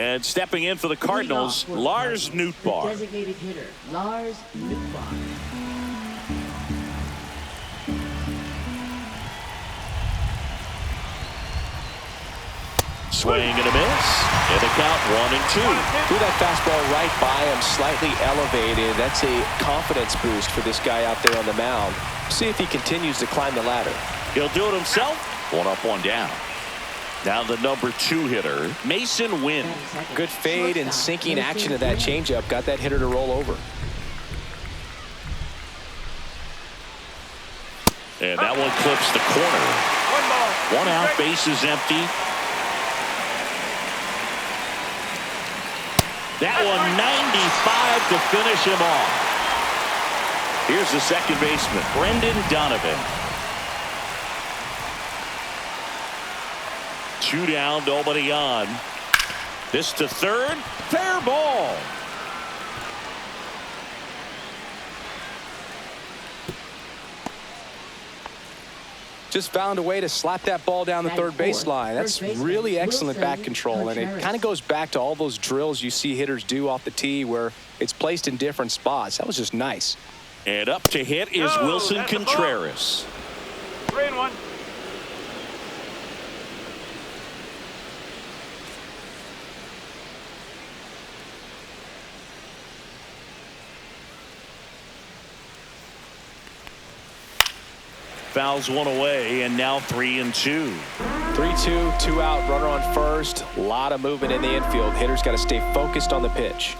And stepping in for the Cardinals, Lars Nootbaar. Designated hitter, Lars Nootbaar. Swing and a miss. And the count 1-2. Threw that fastball right by him, slightly elevated. That's a confidence boost for this guy out there on the mound. See if he continues to climb the ladder. He'll do it himself. 1 up, 1 down. Now the number 2 hitter, Mason Wynn. Good fade and sinking action of that changeup. Got that hitter to roll over. And that one clips the corner. 1 out, bases empty. That one 95 to finish him off. Here's the second baseman, Brendan Donovan. 2 down, nobody on. This to third, fair ball. Just found a way to slap that ball down the third baseline. That's really excellent back control, and it kind of goes back to all those drills you see hitters do off the tee where it's placed in different spots. That was just nice. And up to hit is Wilson Contreras. 3-1. Fouls one away, and now 3-2. 3-2, 2 out, runner on first. A lot of movement in the infield. Hitter's got to stay focused on the pitch.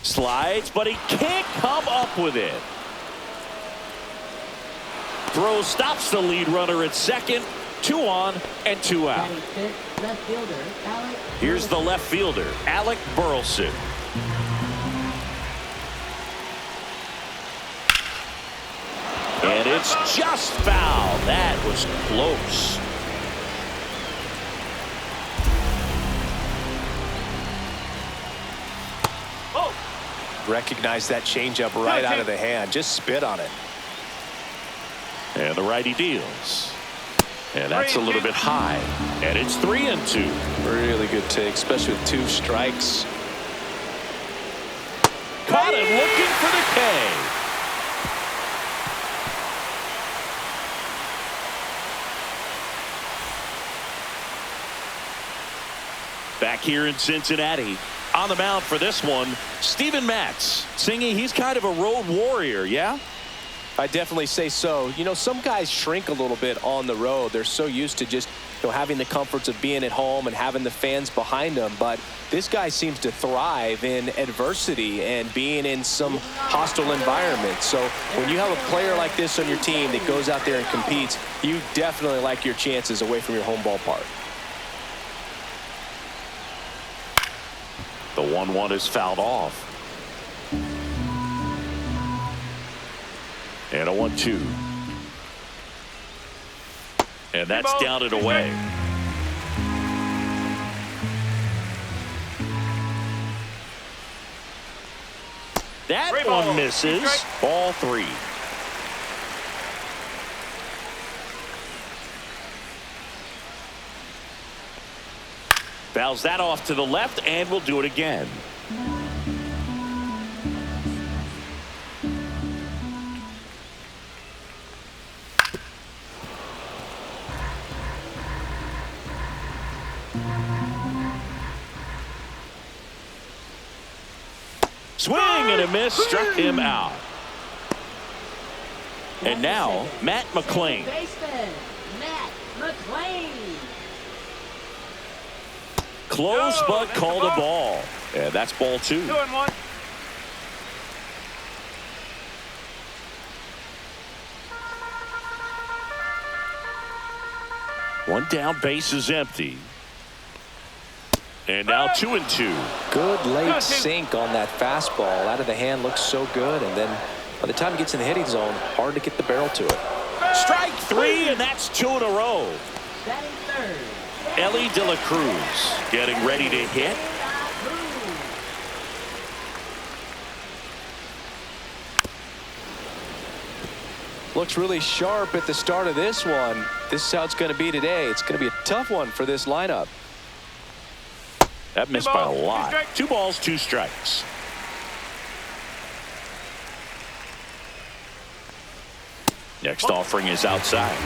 Slides, but he can't come up with it. Throw stops the lead runner at second. 2 on and 2 out. Here's the left fielder, Alec Burleson. And it's just foul. That was close. Recognize that changeup right out of the hand. Just spit on it. And the righty deals. And that's a little bit high. And it's 3-2. Really good take, especially with 2 strikes. Caught him looking for the K. Back here in Cincinnati, on the mound for this one, Steven Matz. Singing, he's kind of a road warrior, yeah? I definitely say so. You know, some guys shrink a little bit on the road. They're so used to just, having the comforts of being at home and having the fans behind them. But this guy seems to thrive in adversity and being in some hostile environment. So when you have a player like this on your team that goes out there and competes, you definitely like your chances away from your home ballpark. The 1-1 is fouled off. And a 1-2. And that's down and away. That one misses. Ball 3. Fouls that off to the left, and we'll do it again. Swing and a miss, struck him out. And now, Matt McClain. Matt McClain. Close, but called a ball. And that's ball 2. 2-1. One down, base is empty. And now 2-2. Good late sink on that fastball. Out of the hand, looks so good. And then by the time he gets in the hitting zone, hard to get the barrel to it. Strike 3, and that's 2 in a row. Batting third. Ellie De La Cruz getting ready to hit. Looks really sharp at the start of this one. This is how it's going to be today. It's going to be a tough one for this lineup. That missed by a lot. 2 balls, 2 strikes. Next offering is outside.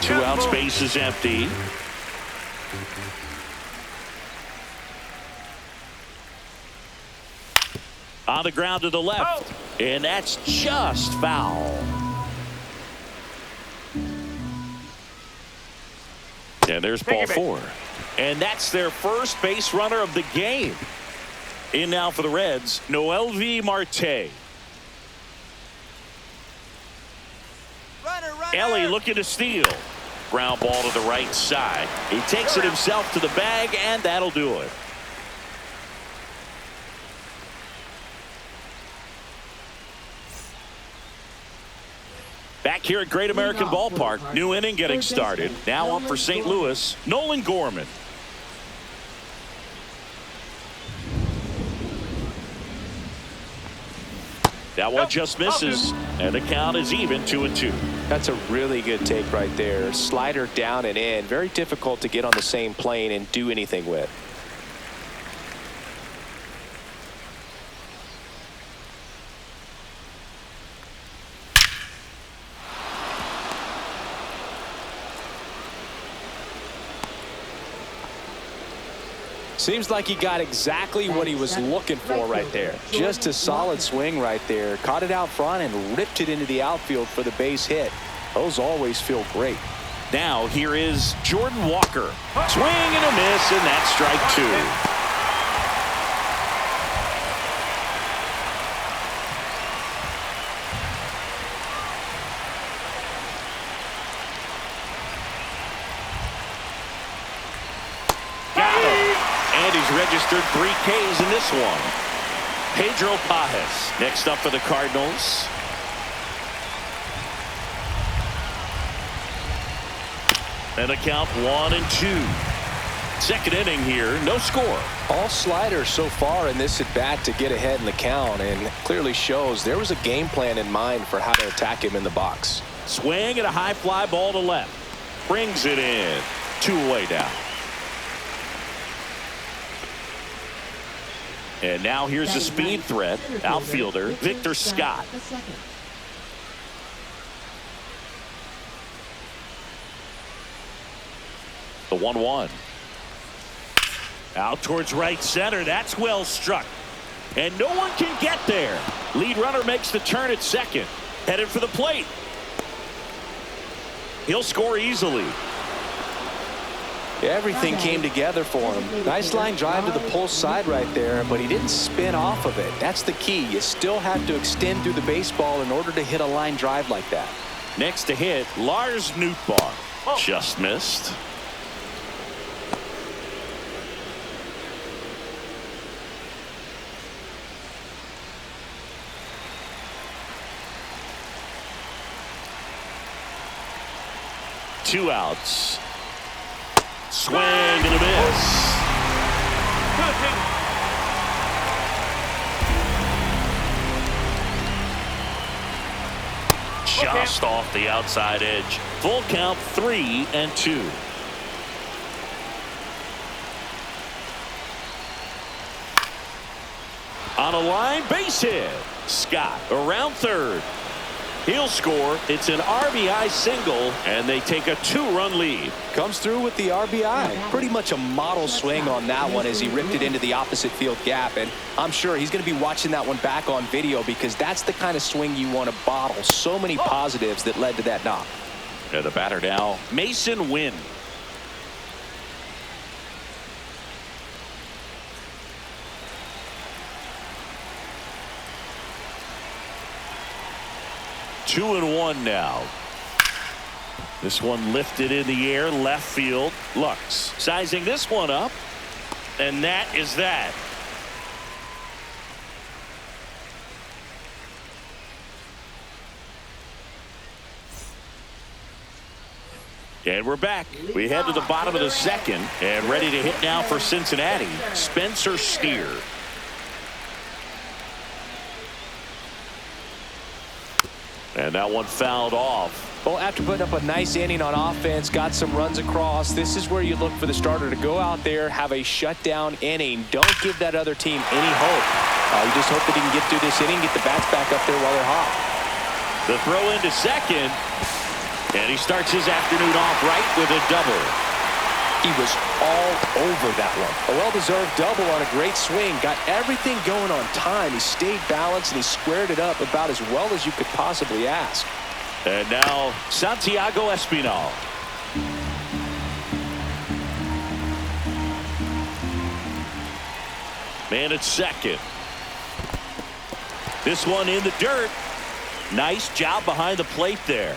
2 outs, base is empty. On the ground to the left. And that's just foul. And there's ball 4. And that's their first base runner of the game. In now for the Reds, MLB Marte. Ellie looking to steal. Ground ball to the right side. He takes it himself to the bag, and that'll do it. Back here at Great American Ballpark, new inning getting started. Now up for St. Louis, Nolan Gorman. That one just misses, and the count is even 2-2. That's a really good take right there. Slider down and in. Very difficult to get on the same plane and do anything with. Seems like he got exactly what he was looking for right there. Just a solid swing right there. Caught it out front and ripped it into the outfield for the base hit. Those always feel great. Now here is Jordan Walker. Swing and a miss, and that's strike 2. Registered 3 Ks in this one. Pedro Pajes next up for the Cardinals. And a count 1-2. Second inning here, no score. All sliders so far in this at bat to get ahead in the count, and clearly shows there was a game plan in mind for how to attack him in the box. Swing and a high fly ball to left. Brings it in. 2 away now. And now here's the speed threat, outfielder Victor Scott. The 1-1. Out towards right center. That's well struck. And no one can get there. Lead runner makes the turn at second. Headed for the plate. He'll score easily. Everything came together for him. Nice line drive to the pull side right there, but he didn't spin off of it. That's the key. You still have to extend through the baseball in order to hit a line drive like that. Next to hit, Lars Nootbaar. Just missed. Two outs. Swing and a miss. Just off the outside edge. Full count 3-2. On a line, base hit. Scott around third. He'll score. It's an RBI single, and they take a 2-run lead. Comes through with the RBI. Pretty much a model swing on that one as he ripped it into the opposite field gap. And I'm sure he's going to be watching that one back on video because that's the kind of swing you want to bottle. So many positives that led to that knock. And the batter now, Mason Wynn. Two and one now. This one lifted in the air, left field. Lux sizing this one up, and that is that. And we're back. We head to the bottom of the second, and ready to hit now for Cincinnati, Spencer Steer. And that one fouled off. Well, after putting up a nice inning on offense, got some runs across, this is where you look for the starter to go out there, have a shutdown inning. Don't give that other team any hope. You just hope that he can get through this inning, get the bats back up there while they're hot. The throw into second, and he starts his afternoon off right with a double. He was all over that one. A well-deserved double on a great swing. Got everything going on time. He stayed balanced, and he squared it up about as well as you could possibly ask. And now Santiago Espinal. Man at second. This one in the dirt. Nice job behind the plate there.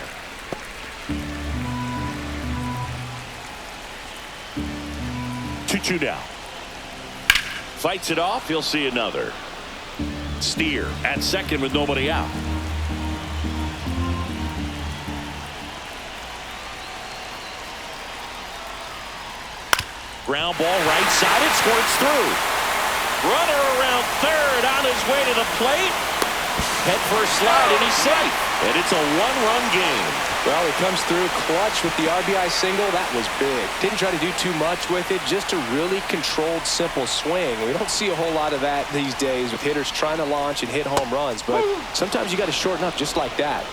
Two down. Fights it off. He'll see another. Steer at second with nobody out. Ground ball right side. It squirts through. Runner around third on his way to the plate. Head first slide, and he's safe. And it's a one-run game. Well, he comes through clutch with the RBI single. That was big. Didn't try to do too much with it. Just a really controlled, simple swing. We don't see a whole lot of that these days with hitters trying to launch and hit home runs. But sometimes you got to shorten up just like that.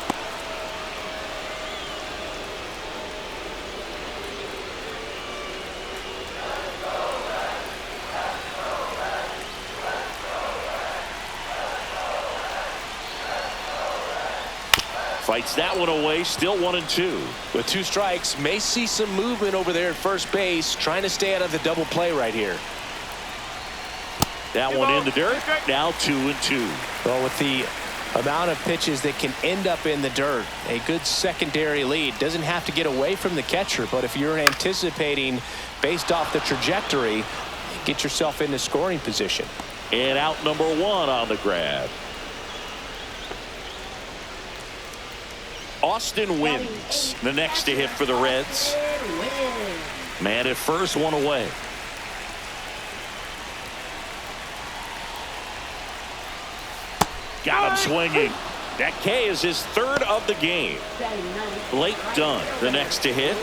Fights that one away, still 1-2. With 2 strikes, may see some movement over there at first base, trying to stay out of the double play right here. That one in the dirt, now 2-2. Well, with the amount of pitches that can end up in the dirt, a good secondary lead. Doesn't have to get away from the catcher, but if you're anticipating based off the trajectory, get yourself into scoring position. And out number 1 on the grab. Austin Wins, the next to hit for the Reds. Man at first, one away. Got him swinging. That K is his 3rd of the game. Blake Dunn, the next to hit.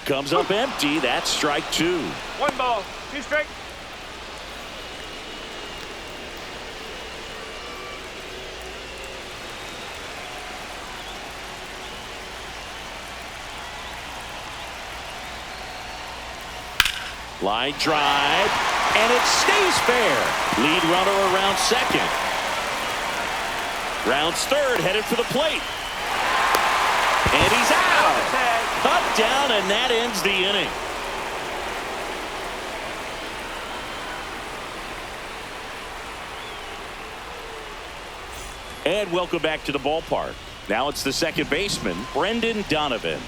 Comes up empty. That's strike 2. 1 ball, 2 strikes. Line drive, and it stays fair. Lead runner around second. Rounds third, headed for the plate. And he's out. Up, down, and that ends the inning. And welcome back to the ballpark. Now it's the second baseman, Brendan Donovan.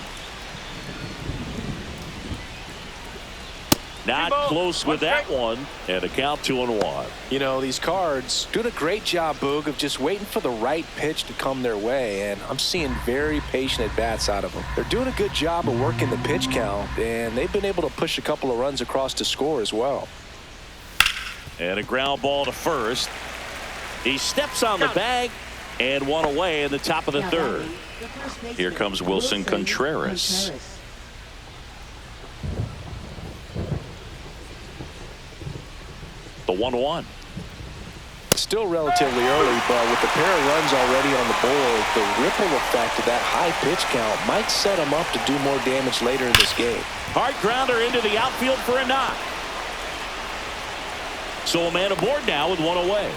Not close with that one, and a count 2-1. You know, these Cards doing a great job, Boog, of just waiting for the right pitch to come their way, and I'm seeing very patient at-bats out of them. They're doing a good job of working the pitch count, and they've been able to push a couple of runs across to score as well. And a ground ball to first. He steps on the bag, and one away in the top of the 3rd. Here comes Wilson Contreras. The 1-1. Still relatively early, but with the pair of runs already on the board, the ripple effect of that high pitch count might set him up to do more damage later in this game. Hard grounder into the outfield for a knock. So a man aboard now with one away.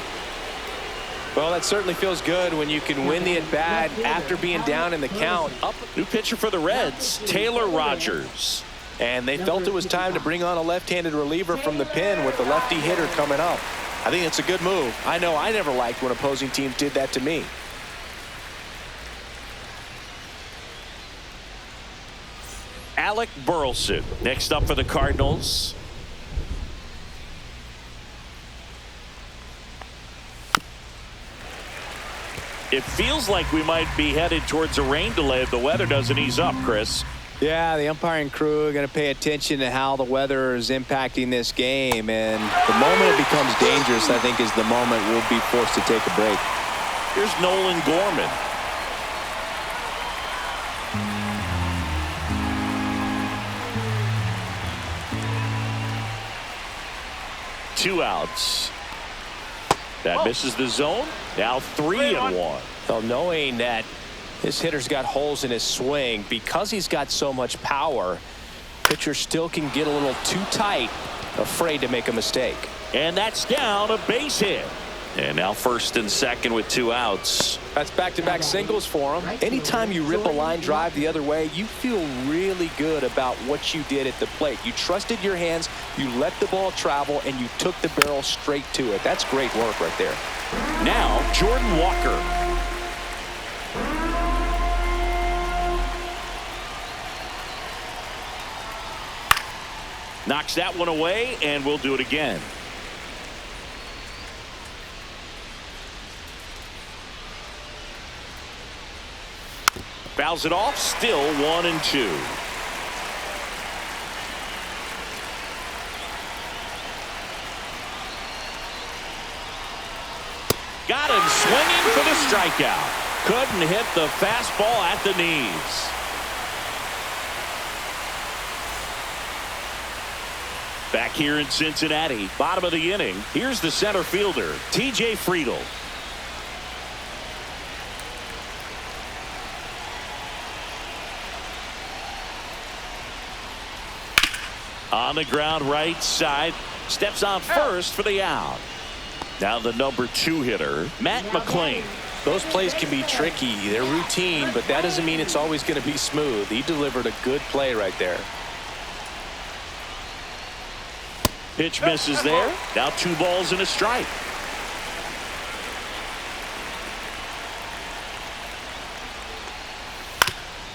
Well, that certainly feels good when you can win the at-bat after being down in the count. New pitcher for the Reds, Taylor Rogers. And they felt it was time to bring on a left-handed reliever from the pen with the lefty hitter coming up. I think it's a good move. I know I never liked when opposing teams did that to me. Alec Burleson next up for the Cardinals. It feels like we might be headed towards a rain delay if the weather doesn't ease up, Chris. Yeah, the umpiring crew are going to pay attention to how the weather is impacting this game. And the moment it becomes dangerous, I think, is the moment we'll be forced to take a break. Here's Nolan Gorman. Two outs. That misses the zone. Now 3-1. Well, knowing that this hitter's got holes in his swing, because he's got so much power, pitcher still can get a little too tight, afraid to make a mistake. And that's down, a base hit. And now first and second with two outs. That's back-to-back singles for him. Anytime you rip a line drive the other way, you feel really good about what you did at the plate. You trusted your hands, you let the ball travel, and you took the barrel straight to it. That's great work right there. Now Jordan Walker. Knocks that one away, and we'll do it again. Fouls it off, still 1-2. Got him swinging for the strikeout. Couldn't hit the fastball at the knees. Back here in Cincinnati, bottom of the inning, here's the center fielder, T.J. Friedl. On the ground right side, steps on first for the out. Now the number 2 hitter, Matt McLean. Those plays can be tricky. They're routine, but that doesn't mean it's always going to be smooth. He delivered a good play right there. Pitch misses there. Now 2 balls and a strike.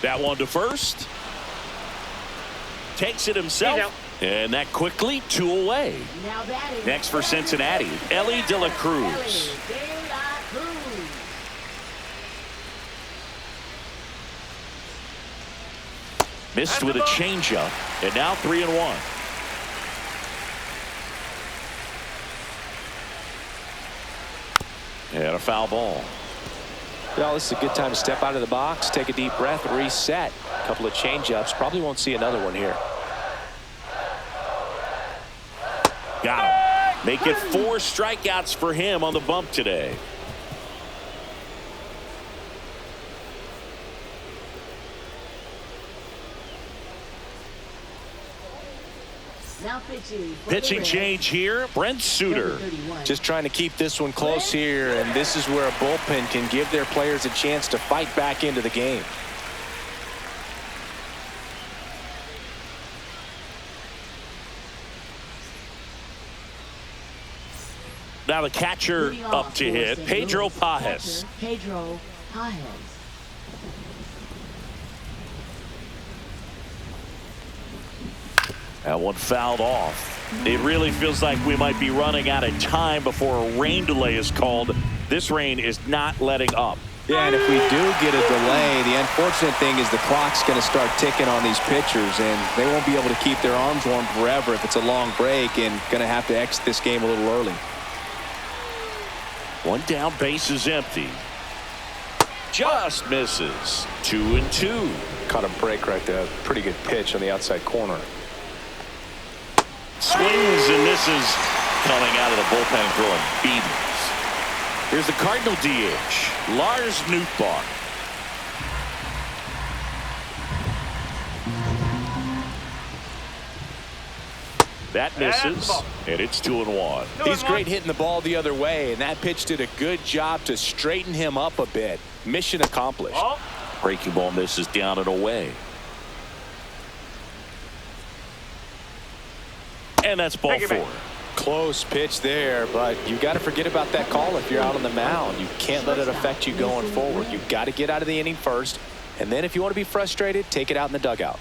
That one to first. Takes it himself. And that quickly 2 away. Next for Cincinnati, Ellie De La Cruz. Missed with a changeup, and now 3-1. And a foul ball. Well, this is a good time to step out of the box, take a deep breath, reset. A couple of changeups. Probably won't see another one here. Got him. Make it 4 strikeouts for him on the bump today. Pitching change here, Brent Suter. Just trying to keep this one close here, and this is where a bullpen can give their players a chance to fight back into the game. Now the catcher up to hit, Pedro Pajes. Pedro Pajes. That one fouled off. It really feels like we might be running out of time before a rain delay is called. This rain is not letting up. Yeah, and if we do get a delay, the unfortunate thing is the clock's going to start ticking on these pitchers, and they won't be able to keep their arms warm forever if it's a long break, and going to have to exit this game a little early. One down, base is empty. Just misses. 2-2. Caught a break right there. Pretty good pitch on the outside corner. Swings and misses coming out of the bullpen, throwing beatings. Here's the Cardinal DH, Lars Nootbaar. That misses, and it's 2-1. He's great hitting the ball the other way, and that pitch did a good job to straighten him up a bit. Mission accomplished. Breaking ball misses down and away. And that's ball 4. Close pitch there, but you got to forget about that call if you're out on the mound. You can't let it affect you going forward. You've got to get out of the inning first, and then if you want to be frustrated, take it out in the dugout.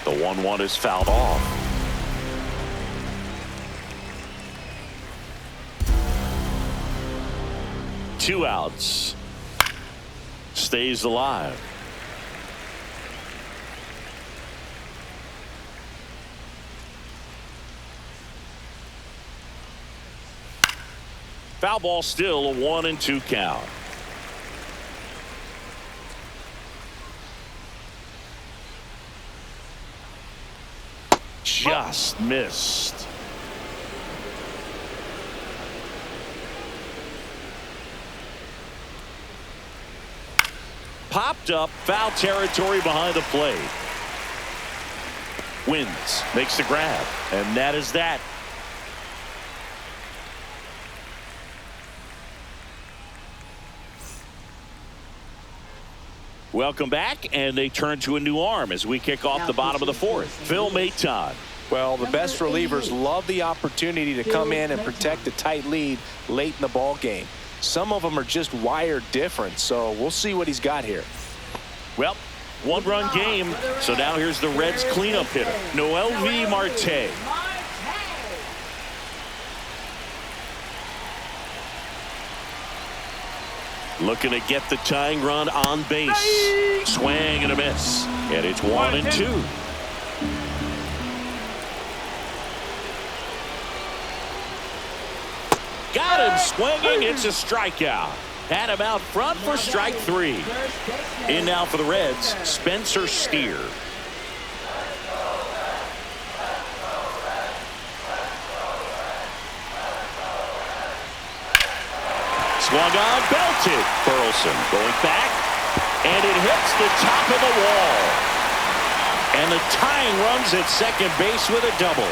The 1-1 is fouled off. 2 outs. Stays alive. Foul ball, still a 1-2 count. Just missed. Popped up, foul territory behind the plate. Wins, makes the grab, and that is that. Welcome back, and they turn to a new arm as we kick off the bottom of the 4th. Phil Maton. Well, the best relievers love the opportunity to come in and protect a tight lead late in the ball game. Some of them are just wired different, so we'll see what he's got here. Well, 1-run game, so now here's the Reds cleanup hitter, Noel V. Marte. Looking to get the tying run on base. Swing and a miss. And it's 1-2. Got him swinging. It's a strikeout. Had him out front for strike 3. In now for the Reds, Spencer Steer. Swung on, belted. Burleson going back, and it hits the top of the wall. And the tying runs at second base with a double.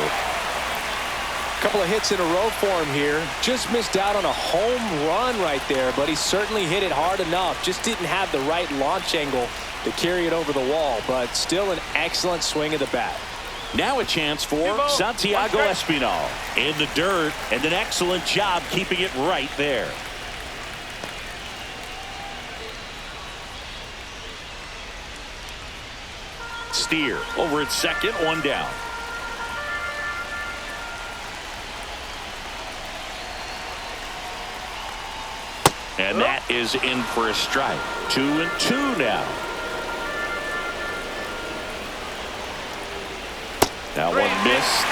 Couple of hits in a row for him here. Just missed out on a home run right there, but he certainly hit it hard enough. Just didn't have the right launch angle to carry it over the wall, but still an excellent swing of the bat. Now a chance for Santiago Espinal in the dirt, and an excellent job keeping it right there. Steer over at second, 1 down. And that is in for a strike. 2-2 now. That one missed.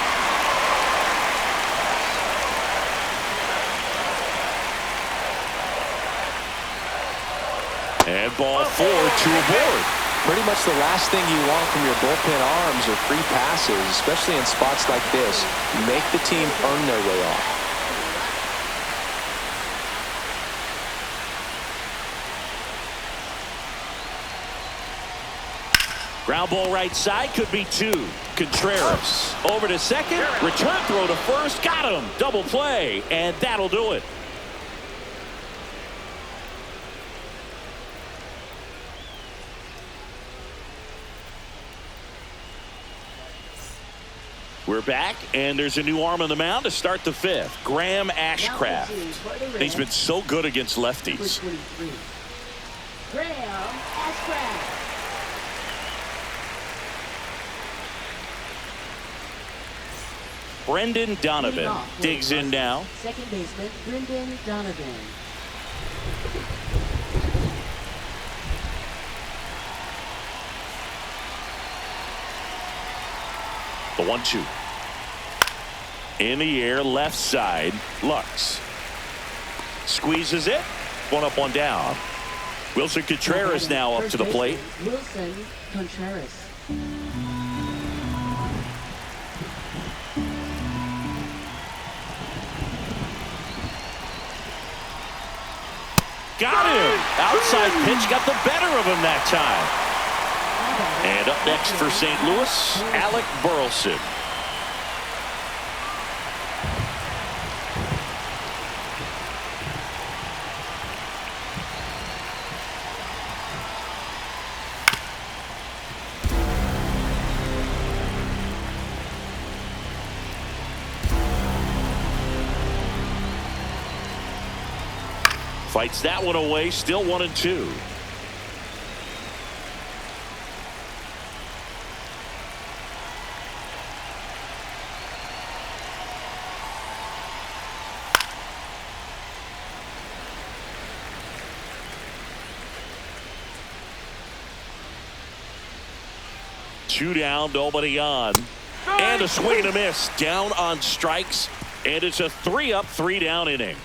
And ball 4, 2 aboard. Pretty much the last thing you want from your bullpen arms are free passes, especially in spots like this. Make the team earn their way off. Ground ball right side, could be 2. Contreras over to second, return throw to first, got him, double play, and that'll do it. We're back, and there's a new arm on the mound to start the 5th. Graham Ashcraft. He's been so good against lefties. Graham Ashcraft. Brendan Donovan digs in now. Second baseman Brendan Donovan. The 1-2. In the air, left side, Lux. Squeezes it. 1 up, 1 down. Wilson Contreras now up to the plate. Wilson Contreras. Got him. Outside pitch got the better of him that time. And up next for St. Louis, Alec Burleson. Fights that one away, still 1-2. 2 down, nobody on. And a swing and a miss. Down on strikes. And it's a 3-up, 3-down inning.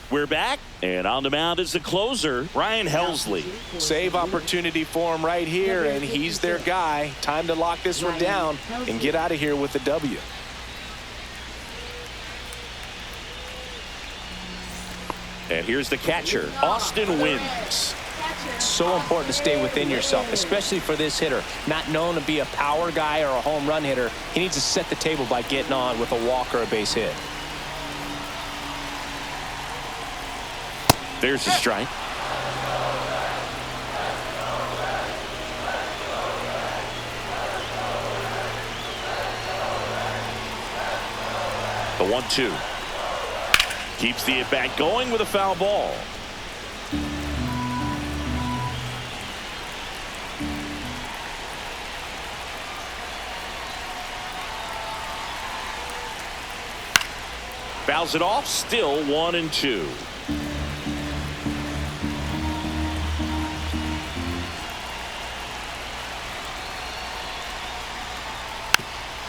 We're back, and on the mound is the closer, Ryan Helsley. Save opportunity for him right here, and he's their guy. Time to lock this one down and get out of here with the W. And here's the catcher, Austin Wynns. So important to stay within yourself, especially for this hitter. Not known to be a power guy or a home run hitter. He needs to set the table by getting on with a walk or a base hit. There's the strike. The 1-2. Keeps the at-bat going with a foul ball. Fouls it off, still 1-2.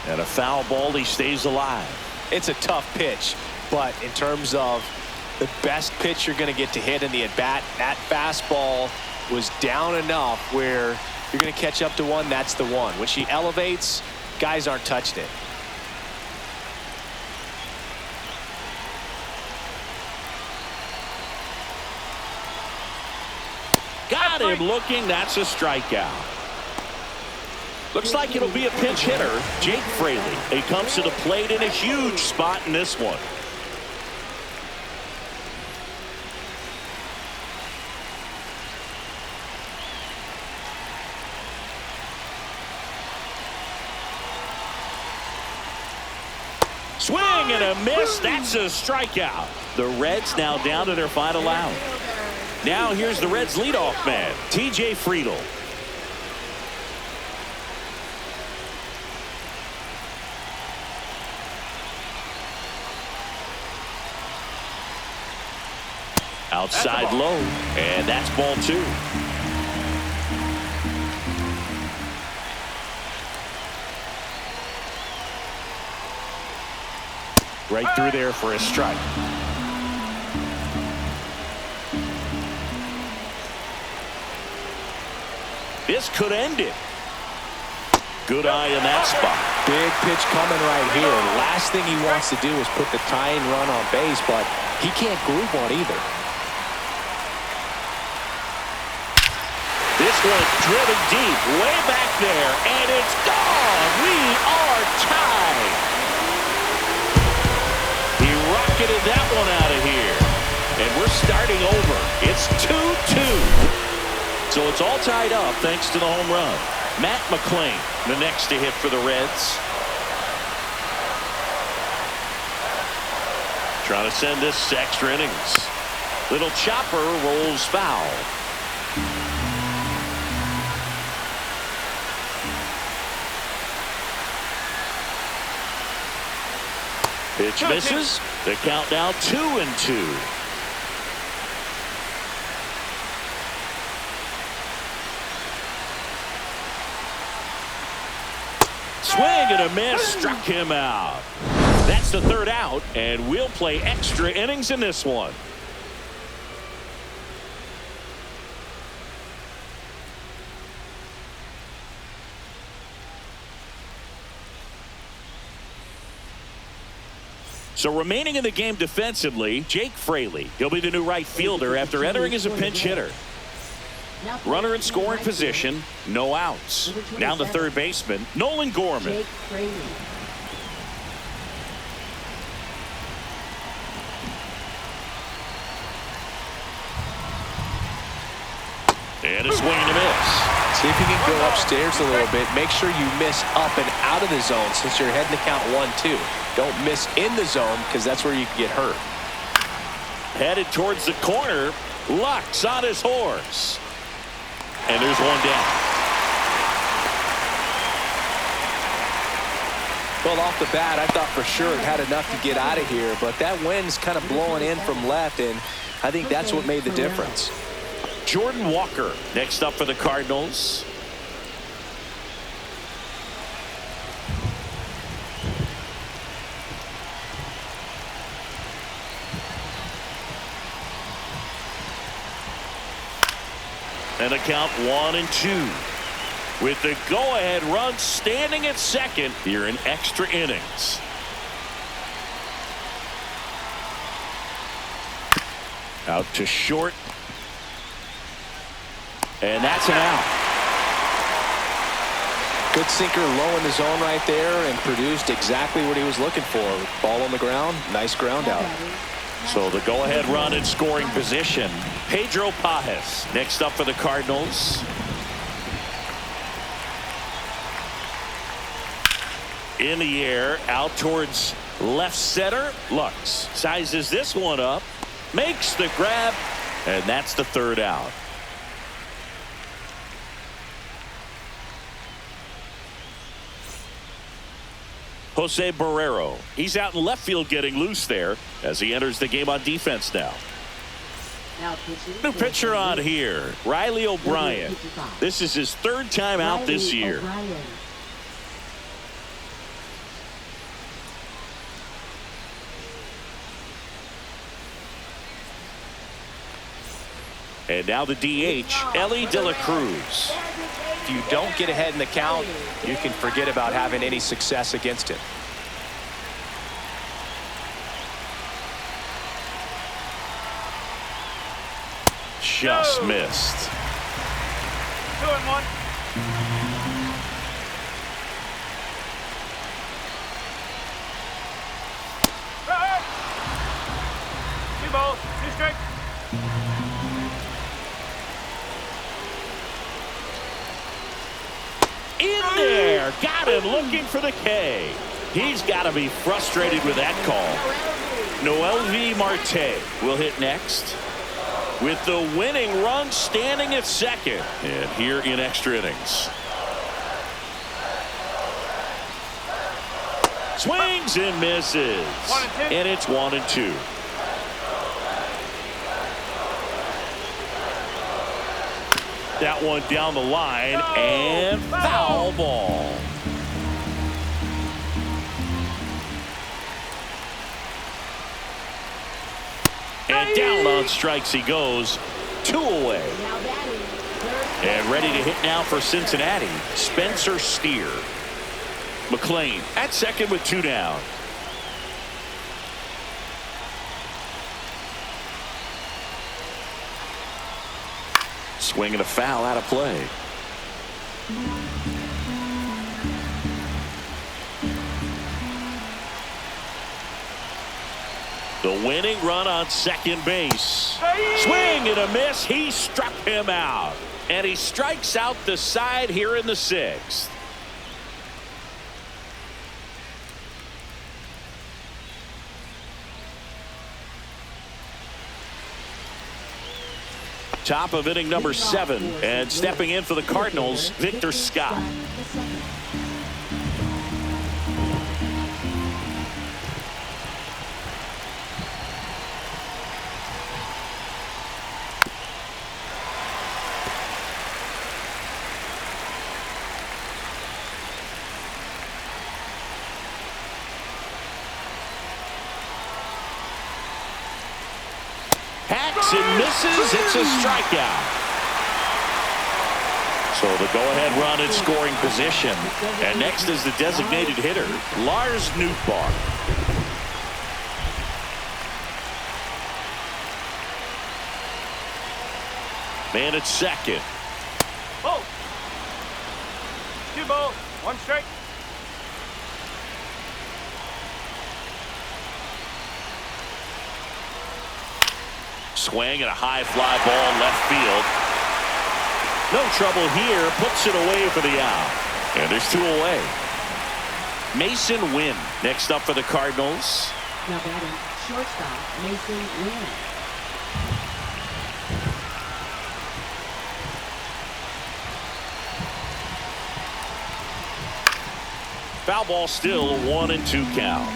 And a foul ball, he stays alive. It's a tough pitch, but in terms of the best pitch you're going to get to hit in the at-bat, that fastball was down enough where you're going to catch up to one. That's the one. When she elevates, guys aren't touching it. Got him looking. That's a strikeout. Looks like it'll be a pinch hitter, Jake Fraley. He comes to the plate in a huge spot in this one. Swing and a miss. That's a strikeout. The Reds now down to their final out. Now here's the Reds leadoff man, T.J. Friedl. Outside low, and that's ball 2. Right through there for a strike. This could end it. Good eye in that spot. Big pitch coming right here. Last thing he wants to do is put the tying run on base, but he can't groove one either. This one driven deep, way back there, and it's gone. We are tied. He rocketed that one out of here. And we're starting over. It's 2-2. So it's all tied up thanks to the home run. Matt McClain, the next to hit for the Reds. Trying to send this to extra innings. Little chopper rolls foul. Pitch misses. The count now 2-2. Swing and a miss, struck him out. That's the third out, and we'll play extra innings in this one. So remaining in the game defensively, Jake Fraley. He'll be the new right fielder after entering as a pinch hitter. Runner in scoring position, no outs. Now the third baseman, Nolan Gorman. Jake Fraley. And a swing and a miss. See if you can go upstairs a little bit. Make sure you miss up and out of the zone since you're heading to count 1-2. Don't miss in the zone because that's where you can get hurt. Headed towards the corner. Lux on his horse. And there's one down. Well, off the bat, I thought for sure it had enough to get out of here, but that wind's kind of blowing in from left, and I think that's what made the difference. Jordan Walker next up for the Cardinals. And a count 1-2. With the go-ahead run standing at second here in extra innings. Out to short. And that's an out. Good sinker low in the zone right there and produced exactly what he was looking for. Ball on the ground. Nice ground out. So the go-ahead run in scoring position. Pedro Pajes next up for the Cardinals. In the air, out towards left center. Lux sizes this one up, makes the grab, and that's the third out. Jose Barrero, he's out in left field getting loose there as he enters the game on defense now. New pitcher on here, Riley O'Brien. This is his third time out this year. And now the DH, Ellie De La Cruz. If you don't get ahead in the count, you can forget about having any success against him. Just missed. 2-1. Two balls, two strikes. In there, got him looking for the K. He's got to be frustrated with that call. Noelvi Marte will hit next with the winning run standing at second, and here in extra innings. Swings and misses, and it's 1-2. That one down the line, and foul ball. And down on strikes he goes. 2 away. And ready to hit now for Cincinnati, Spencer Steer. McLean at second with 2 down. Swing and a foul out of play. The winning run on second base. Swing and a miss. He struck him out. And he strikes out the side here in the 6th. Top of inning number 7, and stepping in for the Cardinals, Victor Scott. Hacks and misses. It's a strikeout. So the go-ahead run in scoring position. And next is the designated hitter, Lars Nootbaar. Man at second. Ball. 2 balls, 1 strike. Swing and a high fly ball left field. No trouble here. Puts it away for the out. And there's 2 away. Mason Wynn next up for the Cardinals. Now batting shortstop Mason Wynn. Foul ball still, 1-2 count.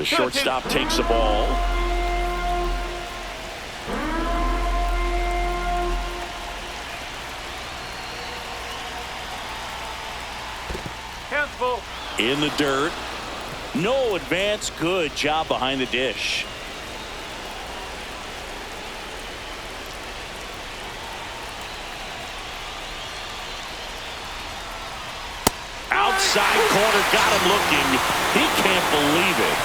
shortstop takes the ball. Hands full. In the dirt. No advance. Good job behind the dish. Outside corner, got him looking. He can't believe it.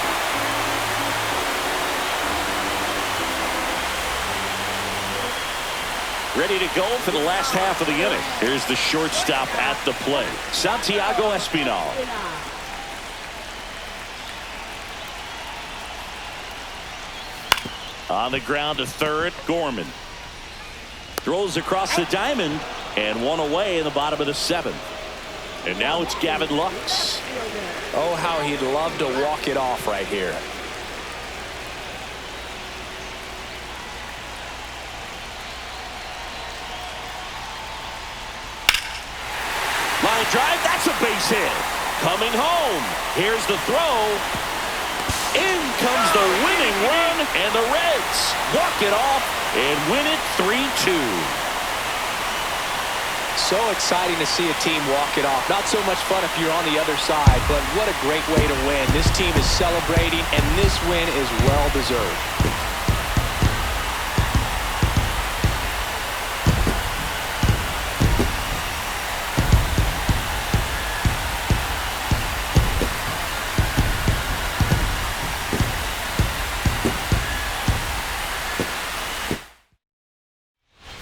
Ready to go for the last half of the inning. Here's the shortstop at the plate, Santiago Espinal. On the ground to third, Gorman. Throws across the diamond, and one away in the bottom of the seventh. And now it's Gavin Lux. Oh, how he'd love to walk it off right here. Line drive, that's a base hit. Coming home. Here's the throw. In comes the winning run, and the Reds walk it off and win it 3-2. So exciting to see a team walk it off. Not so much fun if you're on the other side, but what a great way to win. This team is celebrating, and this win is well deserved.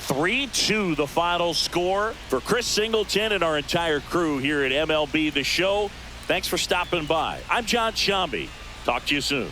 (3-2) the final score. For Chris Singleton and our entire crew here at MLB The Show, thanks for stopping by. I'm John Shambi. Talk to you soon.